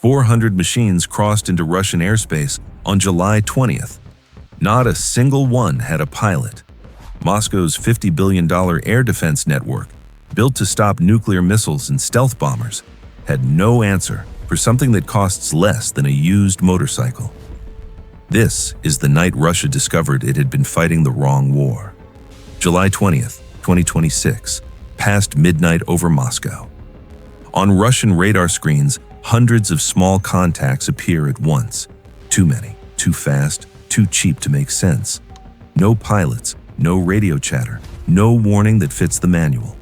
400 machines crossed into Russian airspace on July 20th. Not a single one had a pilot. Moscow's $50 billion air defense network, built to stop nuclear missiles and stealth bombers, had no answer for something that costs less than a used motorcycle. This is the night Russia discovered it had been fighting the wrong war. July 20th, 2026, past midnight over Moscow. On Russian radar screens, hundreds of small contacts appear at once. Too many, too fast, too cheap to make sense. No pilots, no radio chatter, no warning that fits the manual.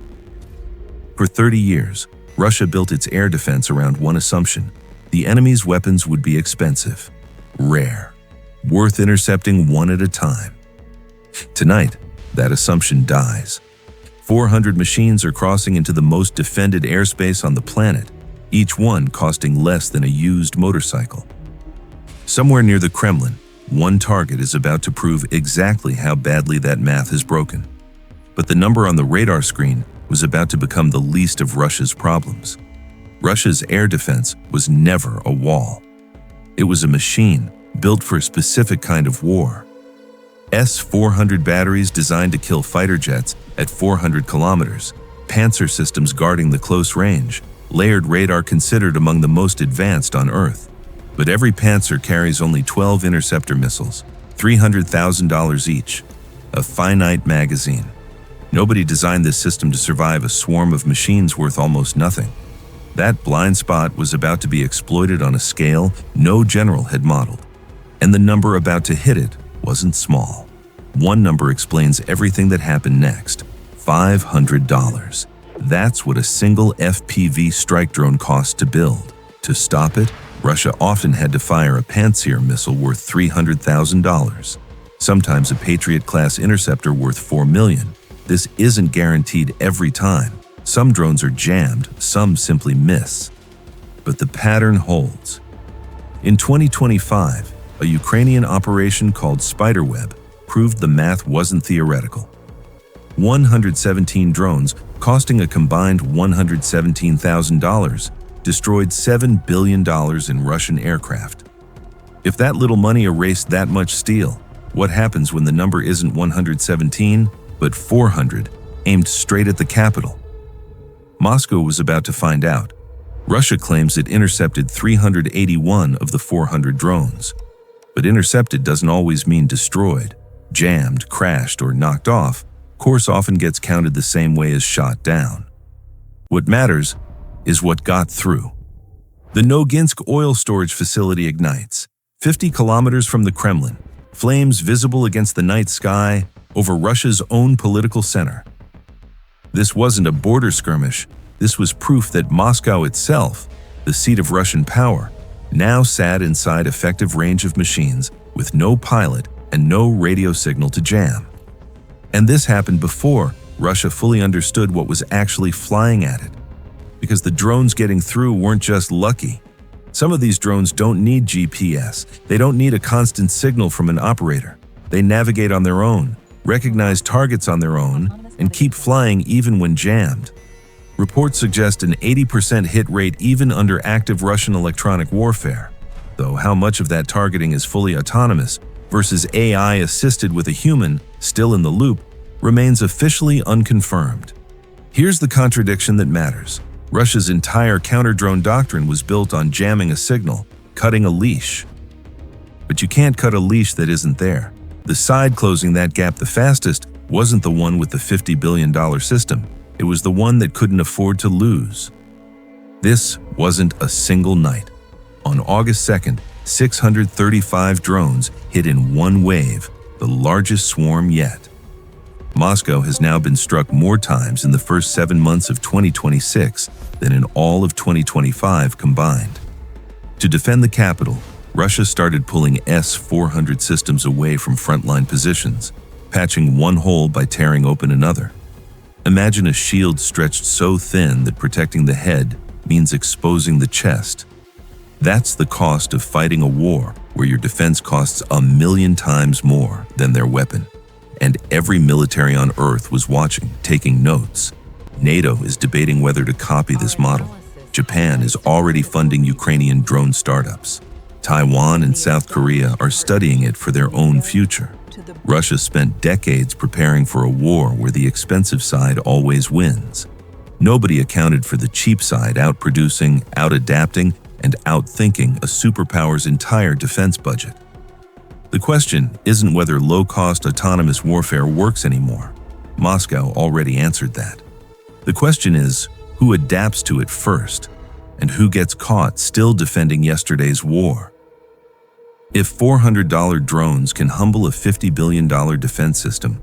For 30 years, Russia built its air defense around one assumption: the enemy's weapons would be expensive, rare, worth intercepting one at a time. Tonight, that assumption dies. 400 machines are crossing into the most defended airspace on the planet, each one costing less than a used motorcycle. Somewhere near the Kremlin, one target is about to prove exactly how badly that math is broken. But the number on the radar screen was about to become the least of Russia's problems. Russia's air defense was never a wall. It was a machine built for a specific kind of war. S-400 batteries designed to kill fighter jets at 400 kilometers, Panzer systems guarding the close range, layered radar considered among the most advanced on Earth. But every Panzer carries only 12 interceptor missiles, $300,000 each, a finite magazine. Nobody designed this system to survive a swarm of machines worth almost nothing. That blind spot was about to be exploited on a scale no general had modeled. And the number about to hit it wasn't small. One number explains everything that happened next: $500. That's what a single FPV strike drone cost to build. To stop it, Russia often had to fire a Pantsir missile worth $300,000, sometimes a Patriot-class interceptor worth $4 million. This isn't guaranteed every time. Some drones are jammed, some simply miss. But the pattern holds. In 2025, a Ukrainian operation called Spiderweb proved the math wasn't theoretical. 117 drones, costing a combined $117,000, destroyed $7 billion in Russian aircraft. If that little money erased that much steel, what happens when the number isn't 117, but 400, aimed straight at the capital? Moscow was about to find out. Russia claims it intercepted 381 of the 400 drones. But intercepted doesn't always mean destroyed. Jammed, crashed, or knocked off, course often gets counted the same way as shot down. What matters is what got through. The Noginsk oil storage facility ignites, 50 kilometers from the Kremlin, flames visible against the night sky over Russia's own political center. This wasn't a border skirmish. This was proof that Moscow itself, the seat of Russian power, now sat inside effective range of machines with no pilot and no radio signal to jam. And this happened before Russia fully understood what was actually flying at it. Because the drones getting through weren't just lucky. Some of these drones don't need GPS. They don't need a constant signal from an operator. They navigate on their own, recognize targets on their own, and keep flying even when jammed. Reports suggest an 80% hit rate even under active Russian electronic warfare. Though how much of that targeting is fully autonomous versus AI assisted with a human still in the loop remains officially unconfirmed. Here's the contradiction that matters. Russia's entire counter-drone doctrine was built on jamming a signal, cutting a leash. But you can't cut a leash that isn't there. The side closing that gap the fastest wasn't the one with the $50 billion system. It was the one that couldn't afford to lose. This wasn't a single night. On August 2nd, 635 drones hit in one wave, the largest swarm yet. Moscow has now been struck more times in the first 7 months of 2026 than in all of 2025 combined. To defend the capital, Russia started pulling S-400 systems away from frontline positions, patching one hole by tearing open another. Imagine a shield stretched so thin that protecting the head means exposing the chest. That's the cost of fighting a war where your defense costs 1,000,000 times more than their weapon. And every military on Earth was watching, taking notes. NATO is debating whether to copy this model. Japan is already funding Ukrainian drone startups. Taiwan and South Korea are studying it for their own future. Russia spent decades preparing for a war where the expensive side always wins. Nobody accounted for the cheap side outproducing, outadapting, and outthinking a superpower's entire defense budget. The question isn't whether low-cost autonomous warfare works anymore. Moscow already answered that. The question is, who adapts to it first, and who gets caught still defending yesterday's war? If $400 drones can humble a $50 billion defense system,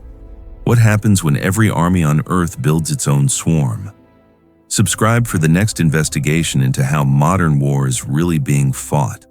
what happens when every army on Earth builds its own swarm? Subscribe for the next investigation into how modern war is really being fought.